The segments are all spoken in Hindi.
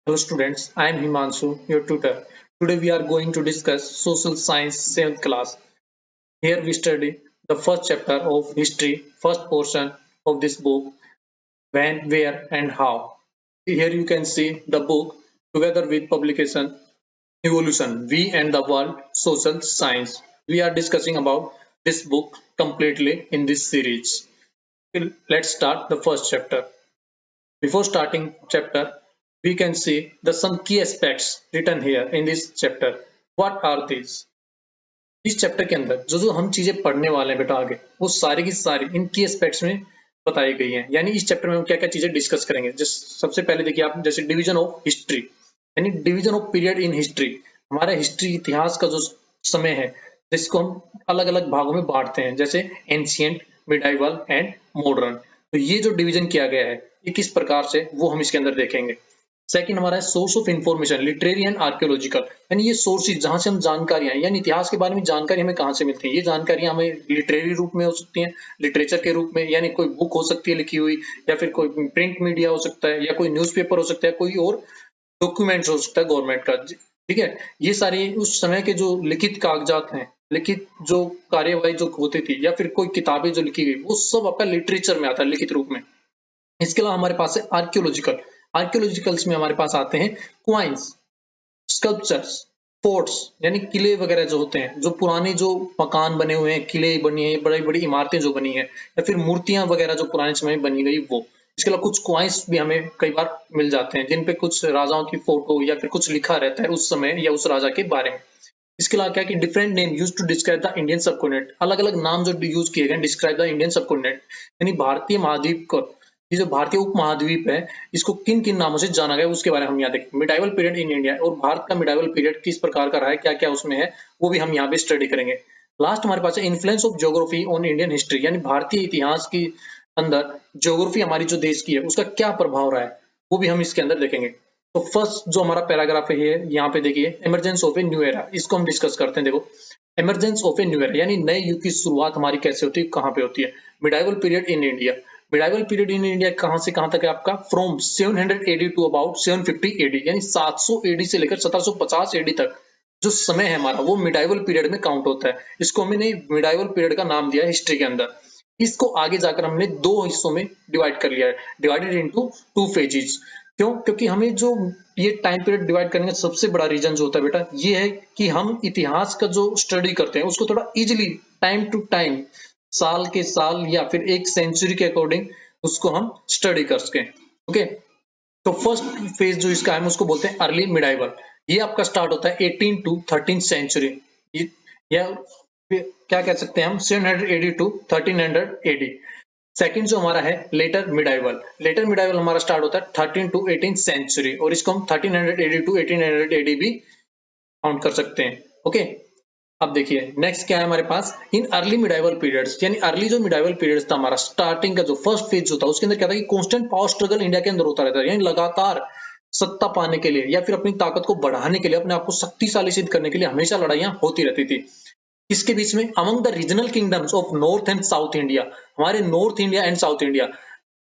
Hello students, I am Himanshu, your tutor. Today we are going to discuss Social Science 7th class. Here we study the first chapter of history, first portion of this book, when, where and how. Here you can see the book together with publication Evolution, We and the World, Social Science. We are discussing about this book completely in this series. Let's start the first chapter. Before starting chapter, we can see the some key aspects written here in this chapter. What are these? इस चैप्टर के अंदर जो जो हम चीजें पढ़ने वाले हैं बेटा आगे वो सारी की सारी इन की एस्पेक्ट्स में बताई गई हैं। यानी इस चैप्टर में हम क्या क्या चीजें डिस्कस करेंगे। सबसे पहले देखिए आप जैसे डिवीजन ऑफ हिस्ट्री यानी division of period in history. हमारा हिस्ट्री इतिहास का जो समय है जिसको हम अलग अलग भागों में बांटते हैं जैसे एंशियंट, मिडाइवल एंड मॉडर्न। तो ये जो डिवीजन किया गया है ये किस प्रकार से वो हम इसके अंदर देखेंगे। सेकंड हमारा है source of information literary and archaeological यानी ये सोर्सेज जहां से हम जानकारियां यानी इतिहास के बारे में जानकारी हमें कहां से मिलती है। ये जानकारियां हमें लिटरेरी रूप में हो सकती हैं, लिटरेचर के रूप में यानी कोई बुक हो सकती है लिखी हुई, या फिर कोई प्रिंट मीडिया हो सकता है, या कोई न्यूज़पेपर हो सकता है, कोई और डॉक्यूमेंट्स हो सकता है गवर्नमेंट का। ठीक है, ये सारे उस समय के जो लिखित कागजात हैं, लिखित जो कार्यवाही जो होती थी, या फिर कोई किताबें जो लिखी गई वो सब आपका लिटरेचर में आता है लिखित रूप में। इसके अलावा हमारे पास है आर्कियोलॉजिकल। आर्कियोलॉजिकल्स में हमारे पास आते हैं क्वाइंस, स्कल्पचर्स, फोर्ट्स यानी किले वगैरह जो होते हैं, जो पुराने जो मकान बने हुए हैं, किले बने हैं, बड़ी बड़ी इमारतें जो बनी है, या फिर मूर्तियां वगैरह जो पुराने समय में बनी गई वो। इसके अलावा कुछ क्वाइंस भी हमें कई बार मिल जाते हैं जिन पे कुछ राजाओं की फोटो या फिर कुछ लिखा रहता है उस समय या उस राजा के बारे में। इसके अलावा क्या कि different name use to describe the Indian subcontinent, अलग अलग नाम जो यूज किए गए डिस्क्राइब द इंडियन सबकॉन्टिनेंट यानी भारतीय महाद्वीप को। ये जो भारतीय उपमहाद्वीप है इसको किन किन नामों से जाना गया उसके बारे में हम यहाँ देखें। मिडाइवल पीरियड इन इंडिया और भारत का मिडाइवल पीरियड किस प्रकार का रहा है, क्या क्या उसमें है वो भी हम यहाँ पे स्टडी करेंगे। लास्ट हमारे पास है influence of geography on Indian history यानी भारतीय इतिहास की अंदर ज्योग्राफी हमारी जो देश की है उसका क्या प्रभाव रहा है वो भी हम इसके अंदर देखेंगे। तो फर्स्ट जो हमारा पैराग्राफ है यहाँ पे देखिए emergence of a new era, इसको हम डिस्कस करते हैं। देखो emergence of a new era यानी नए युग की शुरुआत हमारी कैसे होती है, कहाँ पे होती है। Medieval period in India, medieval period in India कहां से कहां तक है आपका, from 700 AD to about 750 AD यानी 700 एडी से लेकर 1750 एडी तक जो समय है हमारा वो मिडाइवल पीरियड में काउंट होता है। इसको हमने मिडाइवल पीरियड का नाम दिया है हिस्ट्री के अंदर। इसको आगे जाकर हमने दो हिस्सों में डिवाइड कर लिया है, डिवाइडेड इनटू टू फेजेस। क्यों? क्योंकि हमें जो ये टाइम पीरियड डिवाइड करने का सबसे बड़ा रीजन जो होता है बेटा ये है कि हम इतिहास का जो स्टडी करते हैं उसको थोड़ा इजिली टाइम टू टाइम, साल के साल या फिर एक सेंचुरी के अकॉर्डिंग उसको हम स्टडी कर सकें। ओके, तो फर्स्ट फेज जो इसका है उसको बोलते हैं अर्ली मिडाइवल। ये आपका स्टार्ट होता है 18 टू 13 सेंचुरी, या क्या कह सकते हैं हम 700 एडी टू 1300 एडी। सेकंड जो हमारा है लेटर मिडाइवल, लेटर मिडाइवल हमारा स्टार्ट होता है 13 टू 18 सेंचुरी और इसको हम 1300 एडी टू 1800 एडी भी काउंट कर सकते हैं। ओके, अब देखिए नेक्स्ट क्या है हमारे पास, इन अर्ली मिडाइवल पीरियड्स यानी अर्ली जो मिडाइवल पीरियड्स था हमारा स्टार्टिंग का जो फर्स्ट फेज जो था उसके अंदर क्या था कि कांस्टेंट पावर स्ट्रगल इंडिया के अंदर होता रहता है, यानी लगातार सत्ता पाने के लिए या फिर अपनी ताकत को बढ़ाने के लिए, अपने आप को शक्तिशाली सिद्ध करने के लिए हमेशा लड़ाइयां होती रहती थी। इसके बीच में among the regional kingdoms of north and south India, हमारे north India and south India,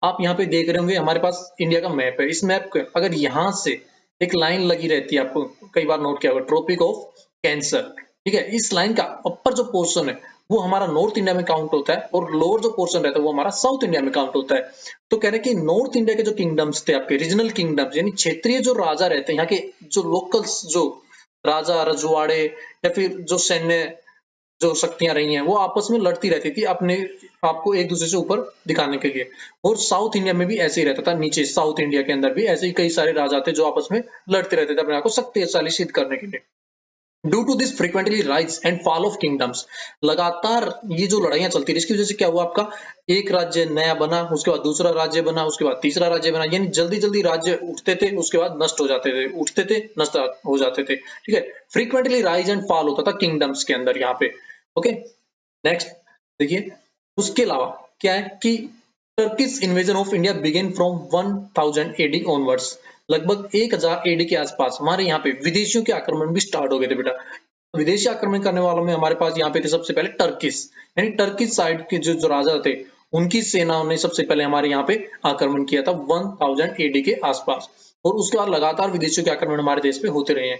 आप यहाँ पे देख रहे होंगे हमारे पास इंडिया का मैप है। इस मैप पे अगर यहाँ से एक लाइन लगी रहती है, आपको कई बार नोट किया होगा, ट्रॉपिक ऑफ कैंसर। ठीक है, इस लाइन का अपर जो पोर्शन है वो हमारा नॉर्थ इंडिया में काउंट होता है और लोअर जो पोर्शन रहता है वो हमारा साउथ इंडिया में काउंट होता है। तो कह रहे हैं कि नॉर्थ इंडिया के जो किंगडम्स थे आपके रीजनल किंगडम्स यानी क्षेत्रीय जो राजा रहते हैं, यहाँ के जो लोकल्स जो राजा रजवाड़े या फिर जो सैन्य जो शक्तियां रही हैं वो आपस में लड़ती रहती थी अपने आपको एक दूसरे से ऊपर दिखाने के लिए। और साउथ इंडिया में भी ऐसे ही रहता था, नीचे साउथ इंडिया के अंदर भी ऐसे ही कई सारे राजा थे जो आपस में लड़ते रहते थे अपने आप को शक्तिशाली सिद्ध करने के लिए। Due to this frequently rise and fall of kingdoms, लगातार ये जो लड़ाइयां चलती रही इसकी वजह से क्या हुआ, आपका एक राज्य नया बना, उसके बाद दूसरा राज्य बना, उसके बाद तीसरा राज्य बना, यानी जल्दी जल्दी राज्य उठते थे उसके बाद नष्ट हो जाते थे, उठते थे नष्ट हो जाते थे। ठीक है, फ्रीक्वेंटली राइज एंड फॉल होता था किंगडम्स के अंदर यहाँ पे। ओके, नेक्स्ट देखिए उसके अलावा क्या है कि Turkish invasion of India began from 1000 AD onwards, लगभग 1000 एडी के आसपास हमारे यहाँ पे विदेशियों के आक्रमण भी स्टार्ट हो गए थे बेटा। विदेशी आक्रमण करने वालों में हमारे पास यहाँ पे थे सबसे पहले टर्किश, यानी टर्किश साइड के जो राजा थे उनकी सेनाओं ने सबसे पहले हमारे यहाँ पे आक्रमण किया था 1000 एडी के आसपास, और उसके बाद लगातार विदेशियों के आक्रमण हमारे देश पे होते रहे हैं।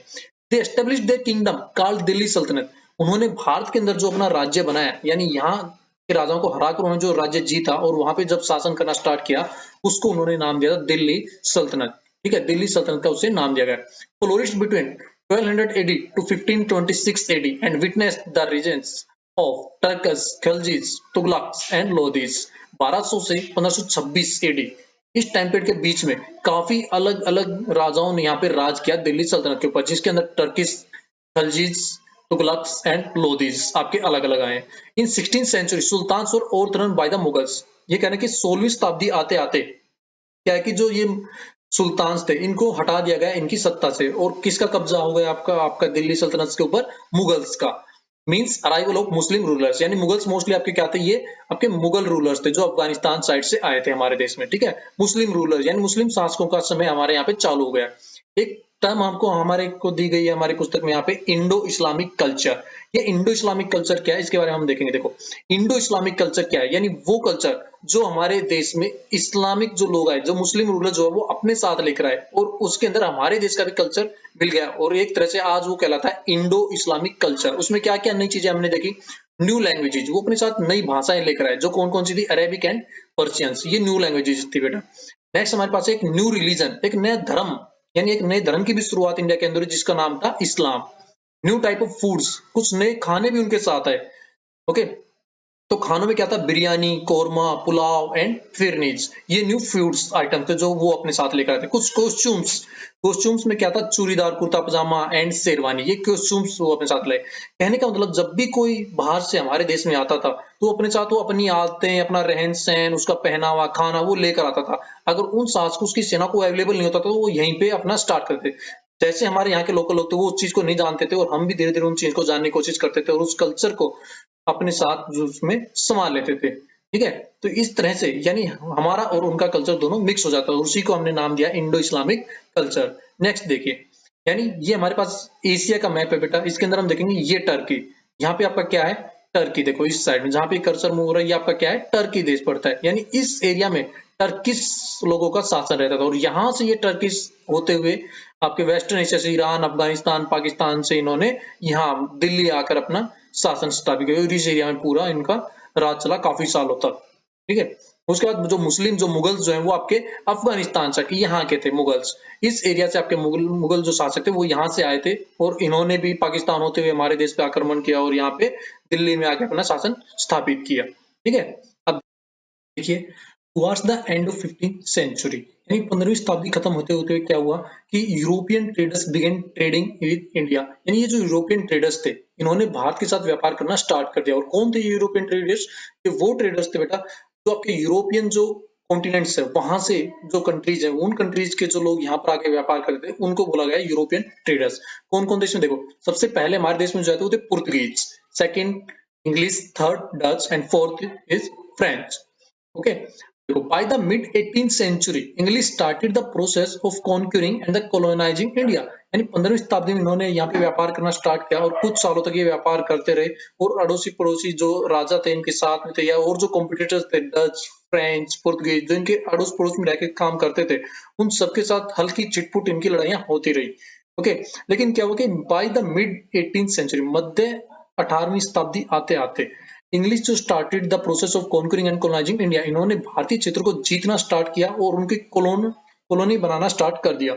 They established their kingdom called Delhi Sultanate. उन्होंने भारत के अंदर जो अपना राज्य बनाया, यानी यहाँ के राजाओं को हराकर उन्होंने जो राज्य जीता और वहां पे जब शासन करना स्टार्ट किया, उसको उन्होंने नाम दिया था दिल्ली सल्तनत। ठीक है, दिल्ली सल्तनत का उसे नाम दिया गया। Flourished between 1200 AD to 1526 AD and witnessed the reigns of Turks, Khiljis, Tughlaqs and Lodhis। 1200 से 1526 AD इस टाइम पीरियड के बीच में काफी अलग अलग राजाओं ने यहाँ पे राज किया दिल्ली सल्तनत के ऊपर, जिसके अंदर टर्किश, खलजीज, तुगलक्स एंड लोधीज आपके अलग अलग आए। In 16th century sultans were overthrown by the Mughals. ये कहना कि 16वीं शताब्दी आते आते क्या है कि जो ये सुल्तान थे इनको हटा दिया गया इनकी सत्ता से, और किसका कब्जा हो गया आपका आपका दिल्ली सल्तनत के ऊपर, मुगल्स का। Means arrival of Muslim rulers, यानी मुगल्स मोस्टली आपके क्या थे, ये आपके मुगल रूलर्स थे जो अफगानिस्तान साइड से आए थे हमारे देश में। ठीक है, मुस्लिम रूलर्स यानी मुस्लिम शासकों का समय हमारे यहाँ पे चालू हो गया। एक टर्म हमको हमारे को दी गई है हमारी पुस्तक में यहाँ पे, इंडो इस्लामिक कल्चर। ये इंडो इस्लामिक कल्चर क्या है इसके बारे में हम देखेंगे। देखो, इंडो इस्लामिक कल्चर क्या है, यानी वो कल्चर जो हमारे देश में इस्लामिक जो लोग आए, जो मुस्लिम रूलर जो है वो अपने साथ लेकर आए, और उसके अंदर हमारे देश का भी कल्चर मिल गया, और एक तरह से आज वो कहलाता है इंडो इस्लामिक कल्चर। उसमें क्या क्या नई चीजें हमने देखी, न्यू लैंग्वेजेज, वो अपने साथ नई भाषाएं लेकर आए, जो कौन कौन सी थी, अरेबिक एंड पर्शियंस, ये न्यू लैंग्वेजेज थी बेटा। नेक्स्ट हमारे पास एक न्यू रिलीजन, एक नया धर्म, यानी एक नए धर्म की भी शुरुआत इंडिया के अंदर, जिसका नाम था इस्लाम। न्यू टाइप ऑफ फूड्स, कुछ नए खाने भी उनके साथ आए। ओके, तो खानों में क्या था, बिरयानी, कोरमा, पुलाव एंड फिरनीज, ये न्यू फूड्स आइटम थे जो वो अपने साथ लेकर आए थे। कुछ कॉस्ट्यूम्स, कॉस्ट्यूम्स में क्या था, चूड़ीदार कुर्ता पजामा एंड शेरवानी, ये कॉस्ट्यूम्स वो अपने साथ लाए। कहने का मतलब जब भी कोई बाहर से हमारे देश में आता था तो अपने साथ वो अपनी आदतें, अपना रहन सहन, उसका पहनावा, खाना वो लेकर आता था। अगर उन शासकों उसकी सेना को अवेलेबल नहीं होता तो वो यहीं पे अपना स्टार्ट करते। जैसे हमारे यहाँ के लोकल लोग थे वो उस चीज को नहीं जानते थे, और हम भी धीरे धीरे उन चीज को जानने की कोशिश करते थे और उस कल्चर को अपने साथ जो उसमें समा लेते थे। ठीक है, तो इस तरह से यानी हमारा और उनका कल्चर दोनों मिक्स हो जाता है, उसी को हमने नाम दिया इंडो इस्लामिक कल्चर। नेक्स्ट देखिए, यानी ये हमारे पास एशिया का मैप है बेटा, इसके अंदर हम देखेंगे ये टर्की, यहाँ पे आपका क्या है, टर्की। देखो इस साइड में जहाँ पे कर्सर मूव हो रहा है ये आपका क्या है, टर्की देश पड़ता है। यानी इस एरिया में टर्किश लोगों का शासन रहता था, और यहाँ से ये टर्किश होते हुए आपके वेस्टर्न एशिया से ईरान, अफगानिस्तान, पाकिस्तान से इन्होंने यहाँ दिल्ली आकर अपना शासन स्थापित किया, और इस एरिया में पूरा इनका राज चला काफी सालों तक। ठीक है, उसके बाद जो मुस्लिम जो मुगल्स जो है वो आपके अफगानिस्तान से यहाँ के थे मुगल्स। इस एरिया से आपके मुगल जो शासक थे वो यहाँ से आए थे, और इन्होंने भी पाकिस्तान होते हुए हमारे देश पे आक्रमण किया और यहाँ पे दिल्ली में आके अपना शासन स्थापित किया। ठीक है, अब देखिए, towards the end of 15th century, यानी 15वीं शताब्दी खत्म होते होते क्या हुआ कि European traders began trading with India. यानी ये जो यूरोपियन ट्रेडर्स थे इन्होंने भारत के साथ व्यापार करना स्टार्ट कर दिया। और कौन थे ये यूरोपियन ट्रेडर्स, ये वो ट्रेडर्स थे बेटा जो आपके यूरोपियन जो कॉन्टिनेंट्स है वहां से जो कंट्रीज है, उन कंट्रीज के जो लोग यहाँ पर आके व्यापार करते थे उनको बोला गया यूरोपियन ट्रेडर्स। कौन कौन देश में, देखो सबसे पहले हमारे देश में जो आते वो थे Portuguese, second English, third Dutch and fourth is French. Okay, by the mid 18th century English started the process of conquering and the colonizing India। यानी 15वीं शताब्दी में इन्होंने यहाँ पे व्यापार करना स्टार्ट किया, और कुछ सालों तक ये व्यापार करते रहे, और अड़ोसी पड़ोसी जो राजा थे इनके साथ में थे, या और जो कॉम्पिटिटर्स थे डच, फ्रेंच, पुर्तगीज, जो इनके अड़ोस पड़ोस में रहकर काम करते थे, उन सबके साथ हल्की चिटपुट इनकी लड़ाइयां होती रही। ओके, लेकिन क्या हुआ कि by the mid 18th century, मध्य 18वीं शताब्दी आते आते इंग्लिश जो started the process of conquering and colonising India, इन्होंने भारतीय क्षेत्र को जीतना स्टार्ट किया और उनकी कॉलोनी बनाना स्टार्ट कर दिया।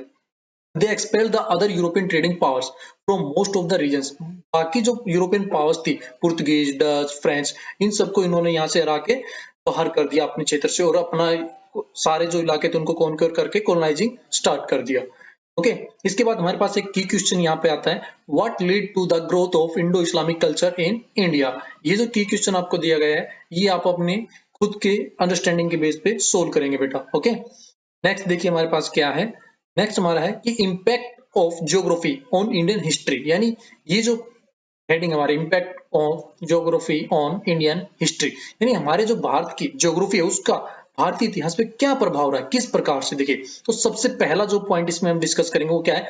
They expel the other European trading powers from most of the regions. बाकी जो यूरोपियन पावर्स थी, पुर्तगीज, डच, फ्रेंच, इन सबको इन्होंने यहाँ से हरा के बाहर कर दिया अपने क्षेत्र से, और अपना सारे जो इलाके थे उनको कॉन्कर करके कोलोनाइजिंग स्टार्ट कर दिया। ओके, इसके बाद हमारे पास एक की क्वेश्चन यहाँ पे आता है, what lead to the growth of Indo Islamic culture in India. ये जो की क्वेश्चन आपको दिया गया है ये आप अपने खुद के अंडरस्टैंडिंग के बेस पे सोल्व करेंगे बेटा। ओके, नेक्स्ट देखिए हमारे पास क्या है, नेक्स्ट हमारा है कि impact of geography on Indian history. यानी ये जो हेडिंग हमारे impact of geography on Indian history, यानी हमारे जो भारत की ज्योग्राफी है उसका भारतीय इतिहास पे क्या प्रभाव रहा है, किस प्रकार से। देखिए, तो सबसे पहला जो पॉइंट इसमें हम डिस्कस करेंगे वो क्या है,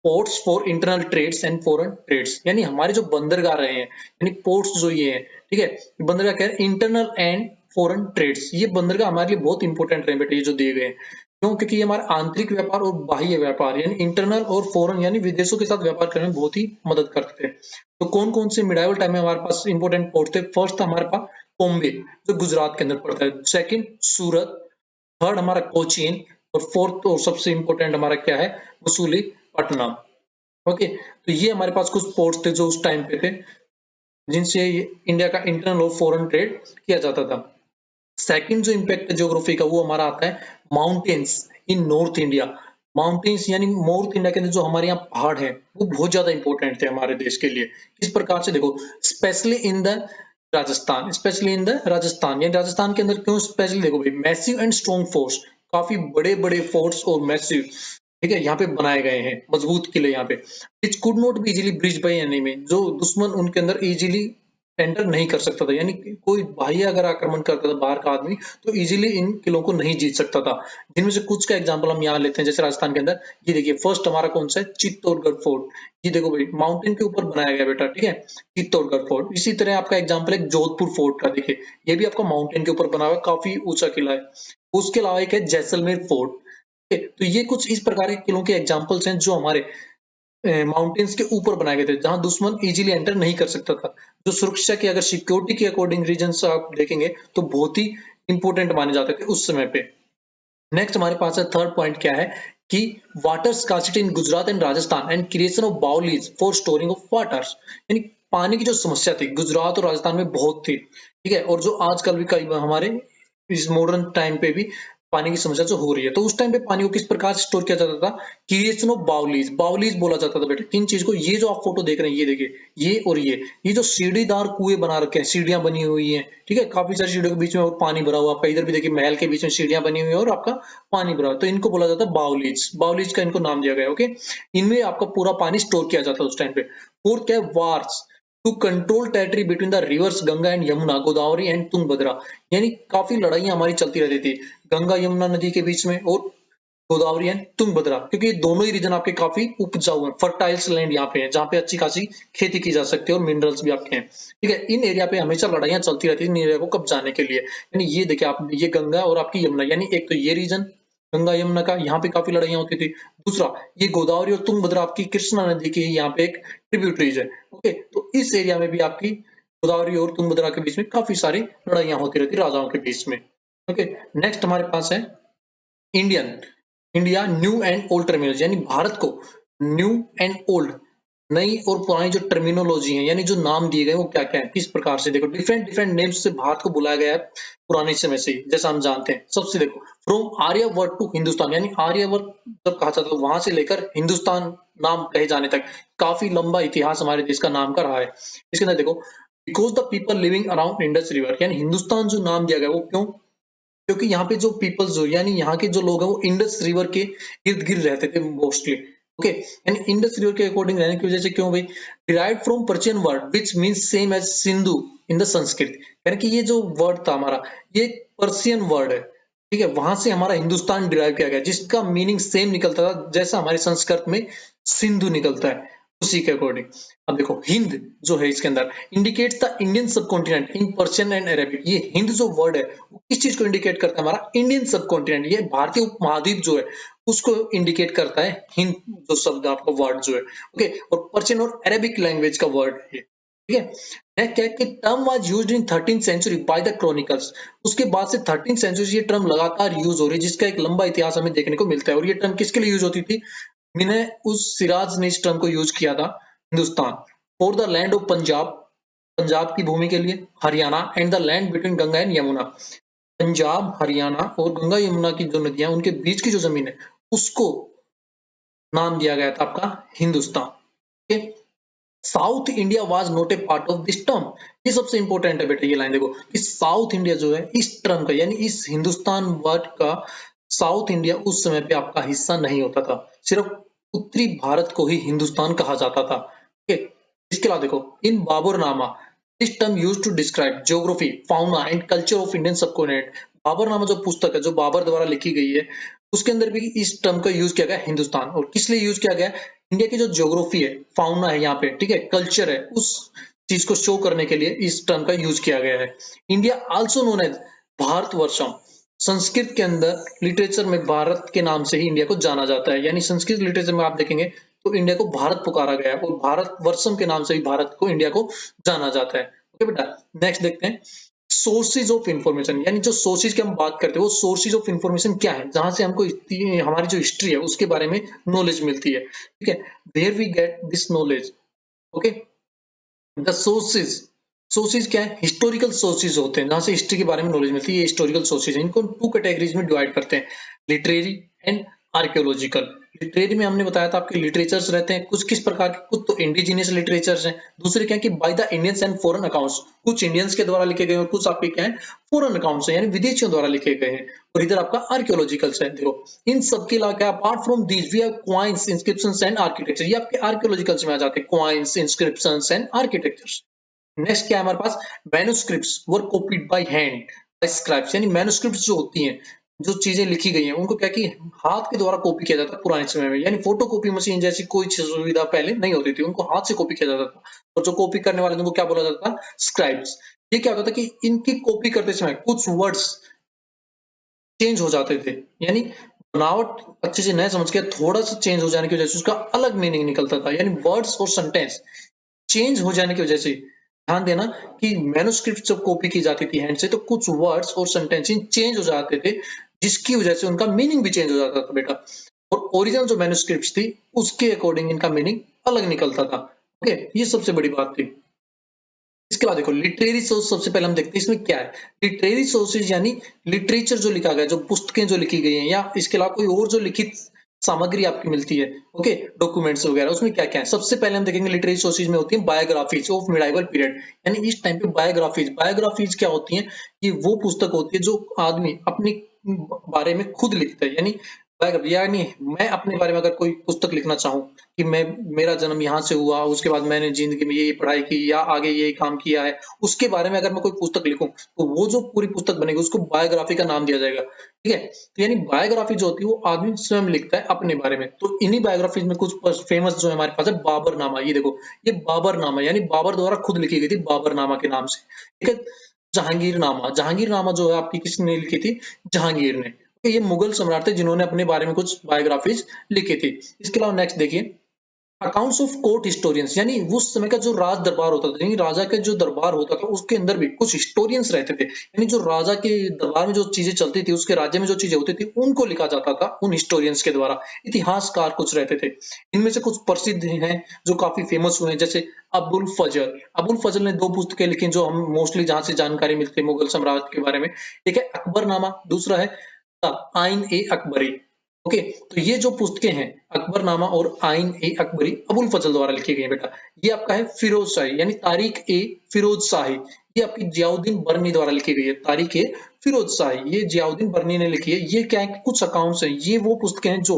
ports for internal trades and foreign trades. यानी हमारे जो बंदरगाह रहे हैं, यानी पोर्ट्स जो ये है, ठीक है, बंदरगाह क्या है, इंटरनल एंड फॉरेन ट्रेड्स। ये बंदरगाह हमारे लिए बहुत इंपॉर्टेंट है बेटे, ये जो दिए गए हैं। क्यों? क्योंकि ये हमारा आंतरिक व्यापार और बाह्य व्यापार यानी इंटरनल और फॉरेन यानी विदेशों के साथ व्यापार करने में बहुत ही मदद करते थे। तो कौन कौन से मिडाइवल टाइम में हमारे पास इंपॉर्टेंट पोर्ट थे? फर्स्ट हमारे पास बॉम्बे, जो गुजरात के अंदर पड़ता है। सेकंड सूरत, थर्ड हमारा कोचीन, और फोर्थ और सबसे इंपॉर्टेंट हमारा क्या है? मसूलीपट्टनम। ओके, तो ये हमारे पास कुछ पोर्ट्स थे जो उस टाइम पे थे, जिनसे इंडिया का इंटरनल और फॉरेन ट्रेड किया जाता था। सेकंड जो इम्पैक्ट है ज्योग्राफी का, वो हमारा आता है mountains in north India. Mountains यानी नॉर्थ इंडिया के अंदर जो हमारे यहाँ पहाड़ है, वो बहुत ज्यादा इंपॉर्टेंट थे हमारे देश के लिए। किस प्रकार से? देखो, specially in the Rajasthan, specially in the Rajasthan, यानी राजस्थान के अंदर क्यों स्पेशली? देखो भाई, मैसिव एंड स्ट्रॉन्ग फोर्स, काफी बड़े बड़े फोर्ट्स और मैसिव, ठीक है, यहाँ पे बनाए गए हैं, मजबूत किले यहाँ पे, which could not be easily breached by enemy, जो दुश्मन उनके अंदर इजीली एंटर नहीं कर सकता था। यानी कोई बाह्य अगर आक्रमण करता था बाहर का आदमी, तो इजीली इन किलों को नहीं जीत सकता था। जिनमें से कुछ का एग्जांपल हम यहाँ लेते हैं, जैसे राजस्थान के अंदर ये देखिए, फर्स्ट हमारा कौन सा है? चित्तौड़गढ़ फोर्ट। ये देखो भाई, माउंटेन के ऊपर बनाया गया बेटा, ठीक है, चित्तौड़गढ़ फोर्ट। इसी तरह आपका एग्जाम्पल है जोधपुर फोर्ट का, देखिए ये भी आपका माउंटेन के ऊपर बना हुआ है, काफी ऊंचा किला है। उसके अलावा एक है जैसलमेर फोर्ट। तो ये कुछ इस प्रकार के किलों के एग्जाम्पल्स हैं जो हमारे माउंटेन्स के ऊपर बनाए गए थे, जहां दुश्मन इजीली एंटर नहीं कर सकता था। जो सुरक्षा की, अगर सिक्योरिटी के अकॉर्डिंग रीजन आप देखेंगे, तो बहुत ही इंपॉर्टेंट माने जाते थे उस समय पे। नेक्स्ट हमारे पास है थर्ड पॉइंट, क्या है कि water scarcity in Gujarat and Rajasthan and creation of baolis for storing of waters. यानी पानी की जो समस्या थी गुजरात और राजस्थान में बहुत थी, ठीक है, और जो आजकल भी कई हमारे इस मॉडर्न टाइम पे भी पानी की समस्या जो हो रही है, तो उस टाइम पे पानी को किस प्रकार से स्टोर किया जाता था? क्रिएशन ऑफ बाउलीज, बाउलीज बोला जाता था बेटा किन चीज को? ये जो आप फोटो देख रहे हैं, ये देखिए, ये और ये जो सीढ़ीदार कुएं बना रखे हैं, सीढ़ियां बनी हुई हैं, ठीक है, काफी सारी सीढ़ियों के बीच में और पानी भरा हुआ, आपका इधर भी देखिए महल के बीच में सीढ़ियां बनी हुई है और आपका पानी भरा हुआ, तो इनको बोला जाता है बाउलीज। बाउलीज का इनको नाम दिया गया। ओके, इनमें आपका पूरा पानी स्टोर किया जाता है उस टाइम पे। फोर्थ क्या है? Wars to control territory between the rivers Ganga and Yamuna, Godavari and Tungabhadra. यानी काफी लड़ाइयां हमारी चलती रहती थी गंगा यमुना नदी के बीच में और गोदावरी एंड तुंगभद्रा, क्योंकि ये दोनों ही रीजन आपके काफी उपजाऊ हैं, फर्टाइल्स लैंड यहाँ पे है, जहाँ पे अच्छी खासी खेती की जा सकती है और मिनरल्स भी आपके हैं, ठीक है। इन एरिया पे हमेशा लड़ाइयां चलती रहती है इन एरिया को कब्जाने के लिए। यानी ये देखिए आप, ये गंगा और आपकी यमुना, यानी एक तो ये रीजन गंगा यमुना का, यहाँ पे काफी लड़ाइयां होती थी। दूसरा, ये गोदावरी और तुंगभद्रा आपकी कृष्णा नदी की यहाँ पे एक ट्रिब्यूटरीज है। ओके, तो इस एरिया में भी आपकी गोदावरी और तुंगभद्रा के बीच में काफी सारी लड़ाइयां होती रहती राजाओं के बीच में। ओके, नेक्स्ट हमारे पास है Indian India new and old terminology, यानी भारत को न्यू एंड ओल्ड, नई और पुरानी जो टर्मिनोलॉजी है, यानी जो नाम दिए गए वो क्या क्या है, किस प्रकार से? देखो, डिफरेंट डिफरेंट नेम्स से भारत को बुलाया गया है पुराने समय से ही, जैसा हम जानते हैं। सबसे देखो, फ्रॉम आर्यवर्त टू हिंदुस्तान, यानी आर्यवर्त जब कहा जाता है वहां से लेकर हिंदुस्तान नाम कहे जाने तक काफी लंबा इतिहास हमारे देश का नाम का रहा है। इसके अंदर देखो, because the people living around Indus river, यानी हिंदुस्तान जो नाम दिया गया वो क्यों? क्योंकि यहाँ पे जो पीपल्स जो, यानी यहाँ के जो लोग हैं वो इंडस रिवर के इर्द गिर्द रहते थे मोस्टली। ओके, यानी इंडस रिवर के अकॉर्डिंग रहने की वजह से क्यों भाई? Derived from Persian word which means same as Sindhu in the Sanskrit, यानी कि ये जो वर्ड था हमारा, ये पर्शियन वर्ड है, ठीक है, वहां से हमारा हिंदुस्तान डिराइव किया गया, जिसका मीनिंग सेम निकलता था जैसा हमारे संस्कृत में सिंधु निकलता है, उसी के अकॉर्डिंग। अब देखो, हिंद जो है इसके अंदर indicates the Indian subcontinent in Persian and Arabic. ये हिंद जो वर्ड है वो किस चीज को इंडिकेट करता है? हमारा इंडियन सबकॉन्टिनेंट, ये भारतीय उपमहाद्वीप जो है उसको इंडिकेट करता है हिंद जो शब्द आपका वर्ड जो है। ओके, और पर्शियन और अरेबिक लैंग्वेज का वर्ड है, ठीक है। नेक्स्ट क्या है कि term was used in 13th century by the chronicles. उसके बाद से 13th सेंचुरी ये टर्म लगातार यूज हो रही है, जिसका एक लंबा इतिहास हमें देखने को मिलता है। और ये टर्म किसके लिए यूज होती थी? मैंने उस सिराज ने इस टर्म को यूज किया था, Hindustan, for the land of Punjab, Punjab की भूमि के लिए, Haryana and the land between Ganga and Yamuna. Punjab, Haryana और गंगा यमुना की जो नदियां, उनके बीच की जो जमीन है उसको नाम दिया गया था आपका Hindustan. South India was not a part of this term. ये सबसे इंपॉर्टेंट है बेटा, ये लाइन देखो कि साउथ इंडिया जो है इस टर्म का, यानी इस हिंदुस्तान वर्ड का साउथ इंडिया उस समय पे आपका हिस्सा नहीं होता था, सिर्फ उत्तरी भारत को ही हिंदुस्तान कहा जाता था। ठीक है, इसके अलावा देखो, in Baburnama this term used to describe geography, fauna and culture of Indian subcontinent. Baburnama जो पुस्तक है जो बाबर द्वारा लिखी गई है, उसके अंदर भी इस टर्म का यूज किया गया हिंदुस्तान। और किस लिए यूज किया गया? इंडिया की जो ज्योग्राफी है, फाउना है यहाँ पे, ठीक है, कल्चर है, उस चीज को शो करने के लिए इस टर्म का यूज किया गया है। India also known as Bharatvarsham, Sanskrit के अंदर लिटरेचर में भारत के नाम से ही इंडिया को जाना जाता है, यानी संस्कृत लिटरेचर में आप देखेंगे तो इंडिया को भारत पुकारा गया है और भारत वर्षम के नाम से ही भारत को, इंडिया को जाना जाता है। ओके बेटा, नेक्स्ट देखते हैं सोर्सेज ऑफ इंफॉर्मेशन, यानी जो सोर्सेज की हम बात करते हैं वो सोर्सेज ऑफ इंफॉर्मेशन क्या है, जहां से हमको हमारी जो हिस्ट्री है उसके बारे में नॉलेज मिलती है। ठीक है, where we get this knowledge. Okay, the sources, sources क्या है, हिस्टोरिकल सोर्सेज होते हैं जहां से हिस्ट्री के बारे में नॉलेज मिलती है, ये हिस्टोरिकल सोर्सेज है। इनको टू कैटेगरीज में डिवाइड करते हैं, लिटरेरी एंड आर्कियोलॉजिकल। लिटरेरी में हमने बताया था आपके लिटरेचर्स रहते हैं कुछ किस प्रकार के, कुछ तो इंडिजिनियस लिटरेचर्स हैं, दूसरे क्या है कि by the Indians and foreign accounts, कुछ इंडियंस के द्वारा लिखे गए और कुछ आपके क्या है फॉरेन अकाउंट्स हैं, यानी विदेशियों द्वारा लिखे गए हैं। और इधर आपका आर्कियोलॉजिकल्स है। देखो इन सबके अलावा क्या, apart from these we have coins, inscriptions and architecture, ये आपके आर्कियोलॉजिकल्स में आ जाते हैं, coins, inscriptions and architectures. Next क्या है हमारे पास, manuscripts were copied by hand by scribes, यानी मैन्युस्क्रिप्ट्स जो होती हैं, जो चीजें लिखी गई हैं उनको क्या कि हाथ के द्वारा कॉपी किया जाता है पुराने समय में, यानी फोटो कॉपी मशीन जैसी कोई सुविधा पहले नहीं होती थी, उनको हाथ से कॉपी किया जाता था। और जो कॉपी करने वाले उनको क्या बोला जाता था, स्क्राइब्स। ये क्या होता था कि इनकी कॉपी करते समय कुछ वर्ड्स चेंज हो जाते थे, यानी बनावट अच्छे से नहीं समझ के थोड़ा सा चेंज हो जाने की वजह से उसका अलग मीनिंग निकलता था, यानी वर्ड्स और सेंटेंस चेंज हो जाने की वजह से। ध्यान देना कि मैन्युस्क्रिप्ट जब कॉपी की जाती थी हैंड से तो कुछ वर्ड्स और सेंटेंसेस चेंज हो जाते थे, जिसकी वजह से उनका मीनिंग भी चेंज हो जाता था बेटा। और ओरिजिनल जो मैन्युस्क्रिप्ट थी उसके अकॉर्डिंग इनका मीनिंग अलग निकलता था। ओके, ये सबसे बड़ी बात थी। इसके बाद देखो लिटरेरी सोर्स, सबसे पहले हम देखते हैं इसमें क्या है। लिटरेरी सोर्सेज यानी लिटरेचर जो लिखा गया, जो पुस्तकें जो लिखी गई हैं, या इसके अलावा कोई और जो लिखित सामग्री आपकी मिलती है, ओके, डॉक्यूमेंट्स वगैरह, उसमें क्या क्या है। सबसे पहले हम देखेंगे लिटरेरी सोर्सेज में होती है बायोग्राफीज ऑफ मिडाइवल पीरियड, यानी इस टाइम पे बायोग्राफीज, बायोग्राफीज क्या होती है, ये वो पुस्तक होती है जो आदमी अपनी बारे में खुद लिखता है, यानी बायोग्राफी, यानी मैं अपने बारे में अगर कोई पुस्तक लिखना चाहूँ कि मैं, मेरा जन्म यहाँ से हुआ, उसके बाद मैंने जिंदगी में ये पढ़ाई की या आगे ये काम किया है, उसके बारे में अगर मैं कोई पुस्तक लिखूं तो वो जो पूरी पुस्तक बनेगी उसको बायोग्राफी का नाम दिया जाएगा। ठीक है, तो यानी बायोग्राफी जो होती है वो आदमी स्वयं लिखता है अपने बारे में। तो इन्हीं बायोग्राफीज में कुछ फेमस जो है हमारे पास है बाबरनामा, ये देखो ये बाबरनामा, यानी बाबर द्वारा खुद लिखी गई थी बाबरनामा के नाम से। ठीक है, जहांगीरनामा, जहांगीरनामा जो है आपकी किसने लिखी थी, जहांगीर ने। तो ये मुगल सम्राट थे जिन्होंने अपने बारे में कुछ बायोग्राफीज लिखी थी। इसके अलावा नेक्स्ट देखिए अकाउंट्स ऑफ कोर्ट हिस्टोरियंस, यानी उस समय का जो राज दरबार होता था, यानी राजा का जो दरबार होता था उसके अंदर भी कुछ हिस्टोरियंस रहते थे, यानी जो राजा के दरबार में जो चीजें चलती थी, उसके राज्य में जो चीजें होती थी उनको लिखा जाता था उन हिस्टोरियंस के द्वारा। इतिहासकार कुछ रहते थे, इनमें से कुछ प्रसिद्ध हैं जो काफी फेमस हुए हैं, जैसे अबुल फजल। अबुल फजल ने दो पुस्तकें लिखी जो हम मोस्टली जहां से जानकारी मिलती है मुगल सम्राट के बारे में। एक है अकबरनामा, दूसरा है आइन ए अकबरी। ओके, तो ये जो पुस्तकें हैं अकबरनामा और आइन ए अकबरी अबुल फजल द्वारा लिखी गई है बेटा। ये आपका है फिरोज शाही, यानी तारीख ए फिरोज शाही, ये आपकी जियाउद्दीन बर्नी द्वारा लिखी गई है। तारीख ए फिरोज शाही ये जियाउद्दीन बर्नी ने लिखी है। ये क्या है कि कुछ अकाउंट्स हैं, ये वो पुस्तकें हैं जो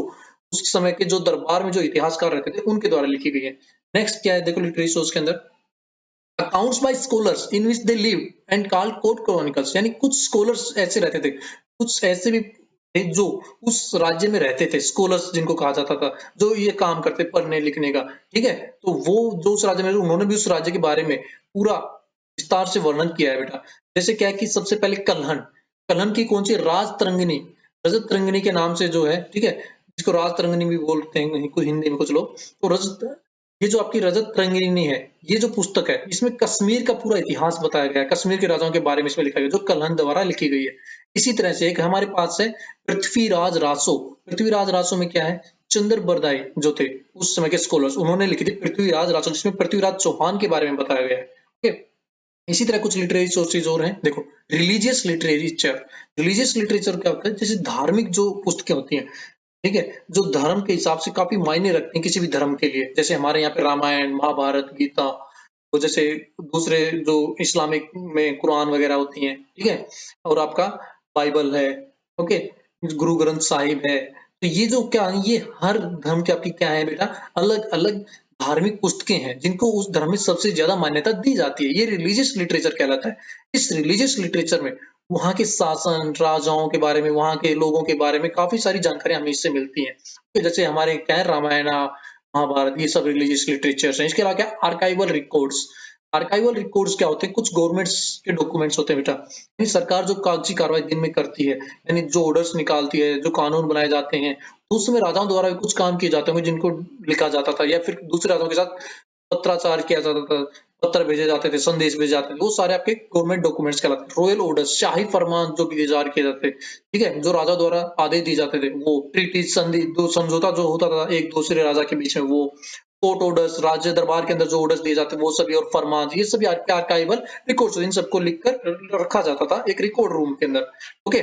उस समय के जो दरबार में जो इतिहासकार रहते थे उनके द्वारा लिखी गई है। नेक्स्ट क्या है देखो लिटरेरी सोर्स के अंदर accounts by scholars in which they live and called court chronicles, यानी कुछ स्कॉलर्स ऐसे रहते थे, कुछ ऐसे भी थे जो उस राज्य में रहते थे, स्कॉलर्स जिनको कहा जाता था, जो ये काम करते पढ़ने लिखने का। ठीक है, तो वो जो उस राज्य में उन्होंने भी उस राज्य के बारे में पूरा विस्तार से वर्णन किया है बेटा। जैसे क्या है कि सबसे पहले कलहन, कलहन की कौन सी, राज तरंगिनी, रजत तरंगिनी के नाम से जो है, ठीक है, जिसको राज तरंगिनी भी बोलते हैं कुछ हिंदी में कुछ लोग, तो रजत, ये जो आपकी रजत तरंगिनी है, ये जो पुस्तक है इसमें कश्मीर का पूरा इतिहास बताया गया है, कश्मीर के राजाओं के बारे में इसमें लिखा गया जो कलहन द्वारा लिखी गई है। इसी तरह से एक हमारे पास है पृथ्वीराज रासो। पृथ्वीराज रासो में क्या है, चंद्र बरदाई जो थे उस समय के स्कॉलर्स, उन्होंने लिखी थी पृथ्वीराज रासो, जिसमें पृथ्वीराज चौहान के बारे में बताया गया है। ओके, इसी तरह कुछ लिटरेरी सोर्सेज और हैं, देखो रिलीजियस लिटरेचर। रिलीजियस लिटरेचर क्या होता है, जैसे धार्मिक जो पुस्तकें होती हैं, ठीक है, जो धर्म के हिसाब से काफी मायने रखते हैं किसी भी धर्म के लिए, जैसे हमारे यहाँ पे रामायण, महाभारत, गीता, तो जैसे दूसरे जो इस्लामिक में कुरान वगैरह होती हैं, ठीक है, और आपका बाइबल है, ओके, गुरु ग्रंथ साहिब है। तो ये जो क्या है, ये हर धर्म के आपकी क्या है बेटा, अलग अलग धार्मिक पुस्तकें हैं जिनको उस धर्म में सबसे ज्यादा मान्यता दी जाती है, ये रिलीजियस लिटरेचर कहलाता है। इस रिलीजियस लिटरेचर में वहां के शासन, राजाओं के बारे में, वहां के लोगों के बारे में काफी सारी जानकारी हमें इससे मिलती है। तो जैसे हमारे क्या है रामायण, महाभारत, ये सब रिलीजियस लिटरेचर हैं। इसके अलावा क्या आर्काइवल रिकॉर्ड्स, आर्काइवल रिकॉर्ड्स क्या होते हैं? कुछ गवर्नमेंट्स के डॉक्यूमेंट्स होते हैं बेटा। यानी सरकार जो कागजी कार्रवाई दिन में करती है, यानी जो ऑर्डर्स निकालती है, जो कानून बनाए जाते हैं, तो उस समय राजाओं द्वारा भी कुछ काम किए जाते होंगे जिनको लिखा जाता था या फिर दूसरे राजाओं के साथ पत्राचार किया जाता था, पत्र भेजे जाते थे, संदेश भेजे जाते थे, वो सारे आपके गवर्नमेंट डॉक्यूमेंट्स कहलाते हैं। रॉयल ऑर्डर्स, शाही फरमान जो कि जारी किए जाते थे, ठीक है? जो राजा द्वारा आदेश दिए जाते थे, वो ट्रीटीज, संधि, जो समझौता जो होता था एक दूसरे राजा के बीच में, वो कोर्ट ऑर्डर्स, राज्य दरबार के अंदर जो ऑर्डर्स दिए जाते हैं वो सभी, और फरमान, ये सभी आपके आर्काइवल रिकॉर्ड्स, इन सबको लिखकर रखा जाता था एक रिकॉर्ड रूम के अंदर। ओके,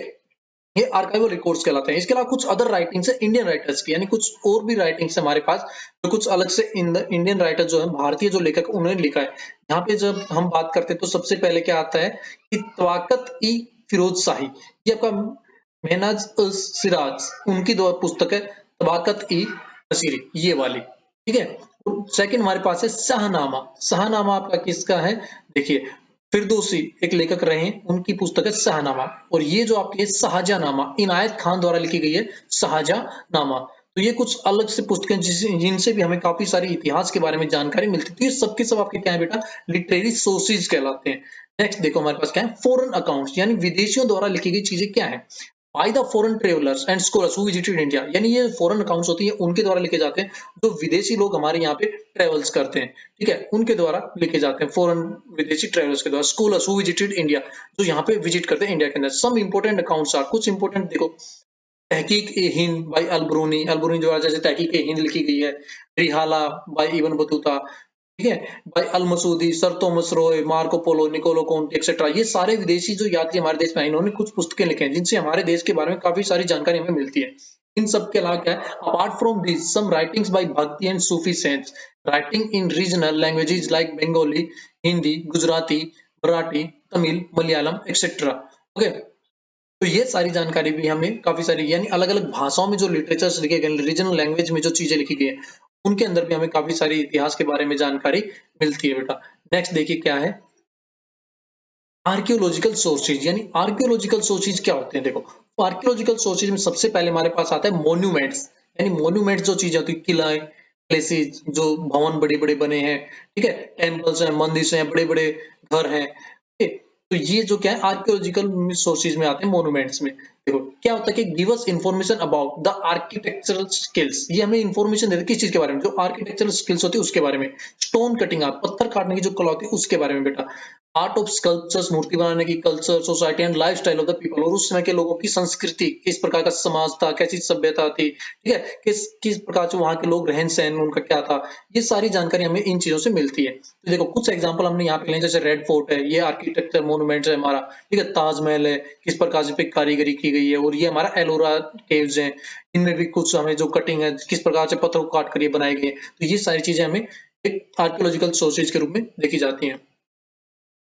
ये आर्काइवल रिकॉर्ड्स कहलाते हैं। इसके अलावा कुछ अदर राइटिंग्स है इंडियन राइटर्स की, यानी कुछ और भी राइटिंग्स है हमारे पास, जो कुछ अलग से इंडियन राइटर जो है, भारतीय जो लेखक उन्होंने लिखा है। यहाँ पे जब हम बात करते हैं तो सबसे पहले क्या आता है कि तवाकत ई फिरोज शाही, ये आपका महनाज उस सिराज, उनकी दो पुस्तक है, तबाकत ई नसीरी, ये वाली, ठीक है। सेकंड हमारे पास है शाहनामा। शाहनामा आपका किसका है? देखिए, फिरदौसी एक लेखक रहे हैं, उनकी पुस्तक है शाहनामा। और ये जो आपकी है शाहजहानामा, इनायत खान द्वारा लिखी गई है शाहजहानामा। तो ये कुछ अलग से पुस्तकें जिनसे भी हमें काफी सारी इतिहास के बारे में जानकारी मिलती है। तो ये सबके सब आपके क्या है बेटा? लिटरेरी सोर्सेज कहलाते हैं। नेक्स्ट देखो हमारे पास क्या है? फॉरेन अकाउंट्स, यानी विदेशियों द्वारा लिखी गई चीजें क्या है? By the foreign travellers and scholars who visited India, यानी ये फॉरेन अकाउंट्स होती है, उनके द्वारा लिखे जाते हैं जो विदेशी लोग हमारे यहाँ पे ट्रेवल्स करते हैं, ठीक है, उनके द्वारा लिखे जाते हैं, फॉरेन विदेशी ट्रेवलर्स के द्वारा। स्कॉलर्स हु विजिटेड इंडिया, जो यहाँ पे विजिट करते हैं इंडिया के अंदर। सम इंपोर्टेंट अकाउंट्स आर, कुछ इंपोर्टेंट देखो, तहकीक ए हिंद बाय अलब्रूनी, अलब्रूनी द्वारा जैसे तहकीक ए हिंद लिखी गई है। रिहाला बाय इब्न बतूता, ठीक है, भाई Al Masudi, Sir Thomas Roe, Marco Polo, Niccolo Conti etcetera, ये सारे विदेशी जो यात्री हमारे देश में आए, इन्होंने कुछ पुस्तकें लिखे हैं जिनसे हमारे देश के बारे में काफी सारी जानकारी हमें मिलती है। इन सब के अलावा क्या है? Apart from this some writings by Bhakti and Sufi saints writing in regional languages like Bengali, Hindi, Gujarati, Marathi, Tamil, Malayalam etcetera. Okay, तो ये सारी जानकारी भी हमें काफी सारी, यानी अलग अलग भाषाओं में जो लिटरेचर्स लिखे गए, रीजनल लैंग्वेज में जो चीजें लिखी गई है, उनके अंदर भी हमें काफी सारी इतिहास के बारे में जानकारी मिलती है बेटा। नेक्स्ट देखिए क्या है? आर्कियोलॉजिकल सोर्सेज, यानी आर्कियोलॉजिकल सोर्सेज क्या होते हैं? देखो, आर्कियोलॉजिकल सोर्सेज में सबसे पहले हमारे पास आता है मोन्यूमेंट्स, यानी मोन्यूमेंट्स जो चीजें होती है, किला, प्लेसेज, जो भवन बड़े बड़े बने हैं, ठीक है, टेम्पल्स हैं, मंदिर हैं, बड़े बड़े घर हैं, ठीक है? तो ये जो क्या है आर्कियोलॉजिकल सोर्सेज में आते हैं, मोन्यूमेंट्स में। देखो क्या होता है कि give us information about the architectural skills, ये हमें इंफॉर्मेशन देते हैं किस चीज के बारे में? जो आर्किटेक्चरल स्किल्स होती है उसके बारे में। स्टोन कटिंग आर्ट, पत्थर काटने की जो कला होती है उसके बारे में बेटा। आर्ट ऑफ स्कल्पचर्स, मूर्ति बनाने की, culture, society and lifestyle of the people, और उस समय के लोगों की संस्कृति, किस प्रकार का समाज था, कैसी सभ्यता थी, ठीक है, किस किस प्रकार से वहां के लोग रहन सहन उनका क्या था, ये सारी जानकारी हमें इन चीजों से मिलती है। तो देखो कुछ एग्जांपल हमने यहाँ पे लिए, जैसे रेड फोर्ट है, ये आर्किटेक्चर मोन्यूमेंट है हमारा, ठीक है, ताजमहल है, किस प्रकार से पे कारीगरी की गई है, और ये हमारा एलोरा केव्स है, इनमें भी कुछ हमें जो कटिंग है, किस प्रकार से पत्थरों को काट कर ये बनाए गए, तो ये सारी चीजें हमें एक आर्कियोलॉजिकल सोर्सेज के रूप में देखी जाती हैं।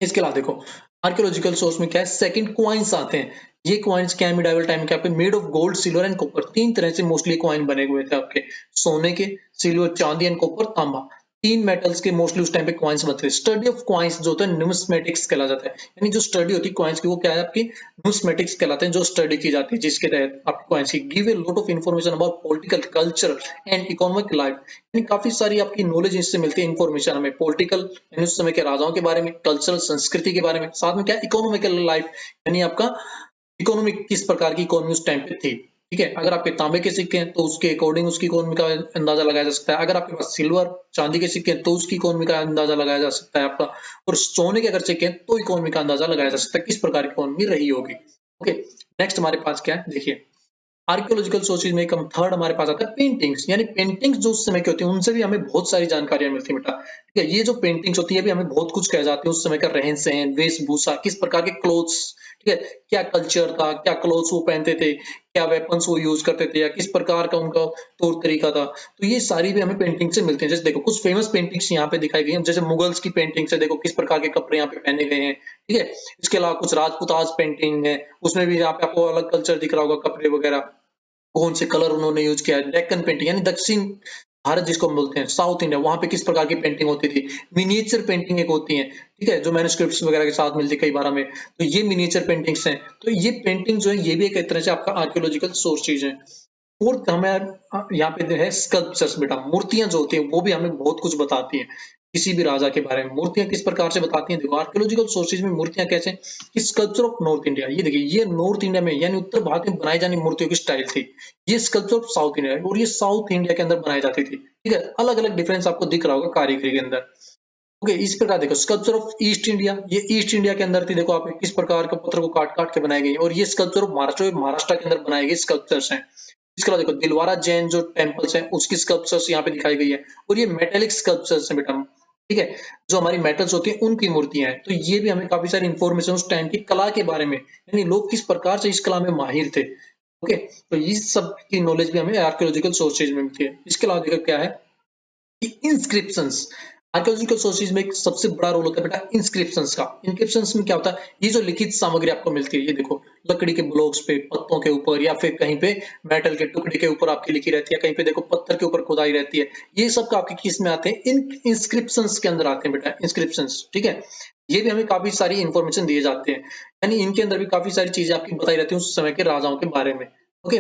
इसके अलावा देखो आर्कियोलॉजिकल सोर्स में क्या है? सेकंड क्वाइंस आते हैं। ये क्वाइंस क्या है? मिडाइवल टाइम के, आपके made of gold, silver and copper, तीन तरह से मोस्टली क्वाइन बने हुए थे आपके, सोने के, सिल्वर, चांदी एंड कॉपर, तांबा, तीन मेटल्स के मोस्टली उस टाइम पे क्वाइंस बनते थे। स्टडी ऑफ क्वाइंस जो होता है न्यूमिस्मेटिक्स कहला जाता है, यानी जो स्टडी होती है क्वाइंस की, वो क्या है आपकी? न्यूमिस्मेटिक्स कहलाते हैं, जो स्टडी की जाती है जिसके तहत आपकी क्वाइंस की give a lot of information about political, culture and economic life, यानी काफी सारी आपकी नॉलेज इससे मिलती है, इंफॉर्मेशन हमें पॉलिटिकल यानी उस समय के राजाओं के बारे में, कल्चरल संस्कृति के बारे में, साथ में क्या इकोनॉमिकल लाइफ, यानी आपका इकोनॉमिक, किस प्रकार की इकोनॉमी उस टाइम पे थी, ठीक है। अगर आपके तांबे के सिक्के हैं तो उसके अकॉर्डिंग उसकी इकोनॉमी का अंदाजा लगाया जा सकता है। अगर आपके पास सिल्वर, चांदी के सिक्के हैं तो उसकी इकोनॉमी का अंदाजा लगाया जा सकता है आपका, और सोने के अगर सिक्के हैं तो इकोनॉमी का अंदाजा लगाया जा सकता है, किस प्रकार की इकोनॉमी रही होगी। ओके, नेक्स्ट हमारे पास क्या है? देखिए आर्कियोलॉजिकल सोर्सेज में एक हम थर्ड हमारे पास आता है पेंटिंग्स, यानी पेंटिंग्स जो उस समय की होती है उनसे भी हमें बहुत सारी जानकारियां मिलती है बेटा, ठीक है। ये जो पेंटिंग्स होती है भी हमें बहुत कुछ कह जाती है, उस समय का रहन सहन, वेशभूषा, किस प्रकार के क्लोथ्स, ठीक है, क्या कल्चर था, क्या क्लोथ्स वो पहनते थे, क्या वेपन्स वो यूज करते थे, या किस प्रकार का उनका तौर तरीका था, तो ये सारी भी हमें पेंटिंग से मिलती है। जैसे देखो कुछ फेमस पेंटिंग्स यहाँ पे दिखाई गई हैं, जैसे मुगल्स की पेंटिंग्स है, देखो किस प्रकार के कपड़े यहाँ पे पहने गए हैं, ठीक है। इसके अलावा कुछ राजपूताज पेंटिंग है, उसमें भी यहाँ पे आपको अलग कल्चर दिख रहा होगा, कपड़े वगैरह, कौन से कलर उन्होंने यूज किया है। डेक्कन पेंटिंग यानी दक्षिण भारत जिसको हम बोलते हैं, साउथ इंडिया, वहां पे किस प्रकार की पेंटिंग होती थी। मिनिएचर पेंटिंग एक होती है, ठीक है, जो मैन्युस्क्रिप्ट्स वगैरह के साथ मिलती है कई बार हमें, तो ये मिनिएचर पेंटिंग्स हैं। तो ये पेंटिंग जो है ये भी एक तरह से आपका आर्कियोलॉजिकल सोर्स चीज है। फोर्थ हमें यहाँ पे है स्कल्पचर्स बेटा, मूर्तियां जो होती है वो भी हमें बहुत कुछ बताती है। किसी भी राजा के बारे में। मूर्तियां किस प्रकार से बताती हैं, देखो आर्कियोलॉजिकल सोर्सेज में मूर्तियां कैसे हैं कि स्कल्पचर ऑफ नॉर्थ इंडिया, ये देखिए ये नॉर्थ इंडिया में यानी उत्तर भारत में बनाई जाने मूर्तियों की स्टाइल थी। ये स्कल्पचर ऑफ साउथ इंडिया और ये साउथ इंडिया के अंदर बनाई जाती थी। ठीक है, अलग अलग डिफरेंस आपको दिख रहा होगा कारीगरी के अंदर। ओके, इस प्रकार देखो स्कल्पचर ऑफ ईस्ट इंडिया, ये ईस्ट इंडिया के अंदर थी। देखो आप किस प्रकार के पत्थर को काट काट के बनाई गई, और ये स्कल्पचर ऑफ महाराष्ट्र, महाराष्ट्र के अंदर बनाई गई स्कल्पचर्स हैं। इसके अलावा देखो दिलवारा जैन जो टेम्पल्स हैं उसकी स्कल्पचर्स यहाँ पे दिखाई गई है, और ये मेटेलिक स्कल्पचर्स हैं बेटा। ठीक है, जो हमारी मेटल्स होती हैं उनकी मूर्तियां हैं। तो ये भी हमें काफी सारी इंफॉर्मेशन उस टाइम की कला के बारे में, यानी लोग किस प्रकार से इस कला में माहिर थे। ओके, तो इस सब की नॉलेज भी हमें आर्कियोलॉजिकल सोर्सेज में मिलती है। इसके अलावा देखो क्या है कि इंस्क्रिप्शंस, आर्कियोलॉजिकल सोर्सेज में एक सबसे बड़ा रोल होता है बेटा इंस्क्रिप्शंस का। इंस्क्रिप्शंस में क्या होता है, ये जो लिखित सामग्री आपको मिलती है, ये देखो लकड़ी के ब्लॉक्स पे, पत्तों के ऊपर, या फिर कहीं पे मेटल के टुकड़े के ऊपर आपकी लिखी रहती है, कहीं पे देखो पत्थर के ऊपर खुदाई रहती है। ये सब का आपके किस में आते हैं, इन इंस्क्रिप्शंस के अंदर आते हैं बेटा, इंस्क्रिप्शंस। ठीक है, ये भी हमें काफी सारी इंफॉर्मेशन दिए जाते हैं, यानी इनके अंदर भी काफी सारी चीजें आपकी बताई रहती है उस समय के राजाओं के बारे में। ओके,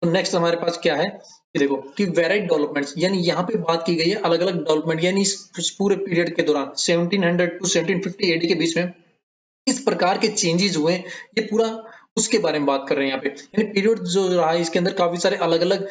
तो नेक्स्ट हमारे पास क्या है, ये देखो कि वेराइड डेवलपमेंट्स, यानी यहाँ पे बात की गई है अलग अलग डेवलपमेंट, यानी इस पूरे पीरियड के दौरान 1700 टू 1750 एडी के बीच में इस प्रकार के चेंजेस हुए, ये पूरा उसके बारे में बात कर रहे हैं यहाँ पे। यानी पीरियड जो रहा है इसके अंदर काफी सारे अलग अलग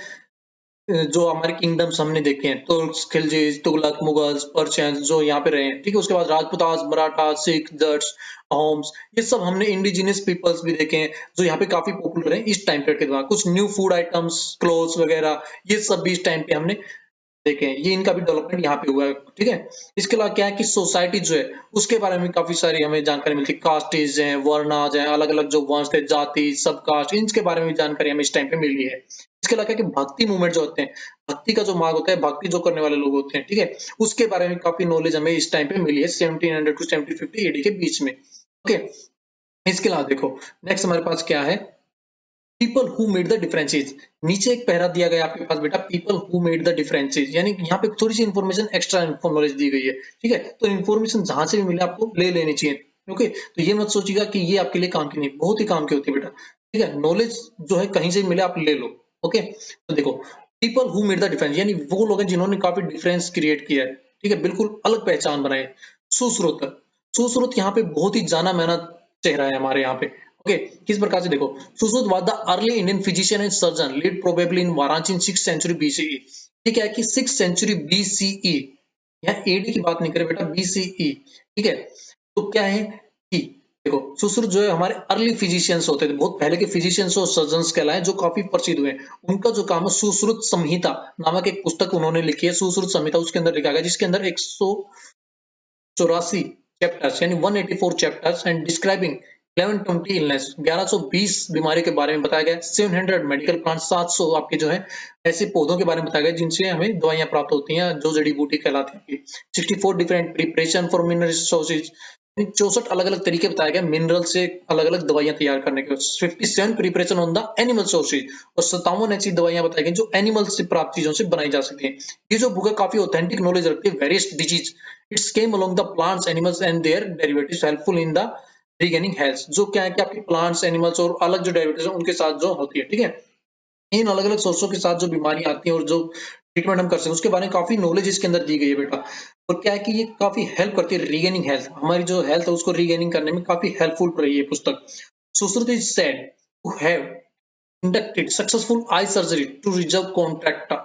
जो हमारे किंगडम्स हमने देखे हैं, तुर्क्स, खिलजीज, तुगलक, मुगल्स, पर्शियंस जो यहाँ पे रहे हैं। ठीक है, उसके बाद राजपुतास, मराठा, सिख, जट्स, अहोम्स, ये सब हमने इंडिजिनियस पीपल्स भी देखे हैं जो यहाँ पे काफी पॉपुलर हैं इस टाइम पीरियड के दौरान। कुछ न्यू फूड आइटम्स, क्लोथ्स वगैरह, ये सब भी इस टाइम पे हमने देखें, ये इनका भी डेवलपमेंट यहाँ पे हुआ है। ठीक है, इसके अलावा क्या है कि सोसाइटी जो है उसके बारे में काफी सारी हमें जानकारी मिलती है। कास्टेज हैं, वर्णाज हैं, अलग अलग जो वंश थे, जाति, सब कास्ट, इनके बारे में भी जानकारी हमें इस टाइम पे मिली है। इसके अलावा क्या है कि भक्ति मूवमेंट जो होते हैं, भक्ति का जो मार्ग होता है, भक्ति जो करने वाले लोग होते हैं, ठीक है, उसके बारे में काफी नॉलेज हमें इस टाइम पे मिली है 1700 टू 1750 एडी के बीच में। ओके, इसके अलावा देखो नेक्स्ट हमारे पास क्या है, people who made the differences. नीचे एक पैरा दिया गया आपके पास बेटा, people who made the differences, यानी यहाँ पे थोड़ी सी इन्फॉर्मेशन एक्स्ट्रा नॉलेज दी गई है। ठीक है, तो इन्फॉर्मेशन जहां से भी मिले आपको ले लेनी चाहिए। ओके, तो ये मत सोचिएगा कि ये आपके लिए काम की नहीं, बहुत ही काम की होती है बेटा। ठीक है, नॉलेज जो है कहीं से भी मिले आप ले लो। ओके, तो देखो people who made the difference, यानी वो लोग हैं जिन्होंने काफी डिफरेंस क्रिएट किया है। ठीक है, बिल्कुल अलग पहचान बनाई। सुश्रुत, सुश्रुत यहाँ पे बहुत ही जाना माना चेहरा है हमारे यहाँ पे। ओके, किस प्रकार से देखो, Sushruta was the early Indian physician and surgeon lived probably in Varanasi in 6th century BCE. ठीक है कि 6th सेंचुरी बीसीई, यहाँ एडी की बात नहीं करें बेटा, बीसीई। ठीक है, तो क्या है कि देखो सुश्रुत जो है हमारे अर्ली फिजिशियंस होते थे, बहुत पहले के फिजिशियंस और सर्जन्स कहलाए जो काफी प्रसिद्ध हुए। उनका जो काम है, सुश्रुत संहिता नामक एक पुस्तक उन्होंने लिखी है, सुश्रुत संहिता, उसके अंदर लिखा गया जिसके अंदर 184 चैप्टर्स यानी 184 चैप्टर्स एंड डिस्क्राइबिंग 1120 इलनेस, 1120 बीमारी के बारे में बताया गया। 700 मेडिकल प्लांट, 700 आपके जो है ऐसे पौधों के बारे में बताया गया जिनसे हमें दवाइयां प्राप्त होती हैं, जो जड़ी बूटी कहलाती है। 64 different preparation for mineral resources, 64 अलग अलग तरीके बताए गए मिनरल से अलग अलग दवाइयां तैयार करने के। 57 preparation on the animal sources, और 57 ऐसी दवाइयां बताई गई जो एनिमल से प्राप्त चीजों से बनाई जा सकती हैं। ये जो बुक है काफी ऑथेंटिक नॉलेज रखती है various disease its came along the plants animals and their derivatives helpful in the regaining health, जो क्या है कि आपके प्लांट्स एनिमल्स और अलग जो डेरिवेटिव्स है उनके साथ जो होती है। ठीक है, इन अलग अलग सोर्सों के साथ जो बीमारियां आती हैं और जो ट्रीटमेंट हम कर सकते हैं उसके बारे में काफी नॉलेज इसके अंदर दी गई है बेटा। और क्या है कि ये काफी हेल्प करती है रीगेनिंग हेल्थ, हमारी जो हेल्थ है उसको रीगेनिंग करने में काफी हेल्पफुल रही है पुस्तक। Sushruta is said to have conducted successful eye surgery to reserve contractor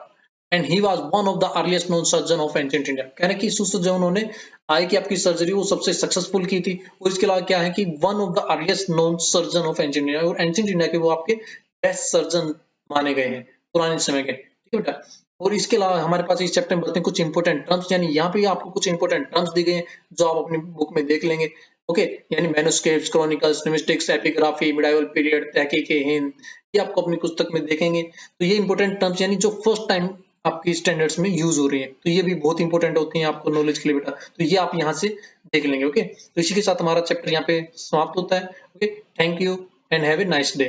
and he was one of the earliest known surgeon of ancient India। कह रहे हैं कि सुश्रुत जो उन्होंने आई की आपकी सर्जरी वो सबसे सक्सेसफुल की थी, और इसके अलावा क्या है कि one of the earliest known surgeon of ancient India, और एंशिएंट इंडिया के वो आपके बेस्ट सर्जन माने गए हैं पुराने समय के। ठीक है बेटा, और इसके अलावा हमारे पास इस चैप्टर में बढ़ते हैं कुछ इंपोर्टेंट टर्म्स, यानी यहाँ पे आपको कुछ इंपोर्टेंट टर्म्स दी गई हैं जो आप अपनी बुक में देख लेंगे। ओके, यानी manuscripts, chronicles, linguistics, epigraphy, medieval period, तहकीक हिंद, ये आपको अपनी पुस्तक में देखेंगे। तो ये इंपोर्टेंट टर्म्स यानी जो फर्स्ट टाइम आपकी स्टैंडर्ड्स में यूज हो रही है, तो ये भी बहुत इंपॉर्टेंट होती हैं आपको नॉलेज के लिए बेटा, तो ये आप यहाँ से देख लेंगे। ओके, तो इसी के साथ हमारा चैप्टर यहाँ पे समाप्त होता है। Okay, thank you and have a nice day.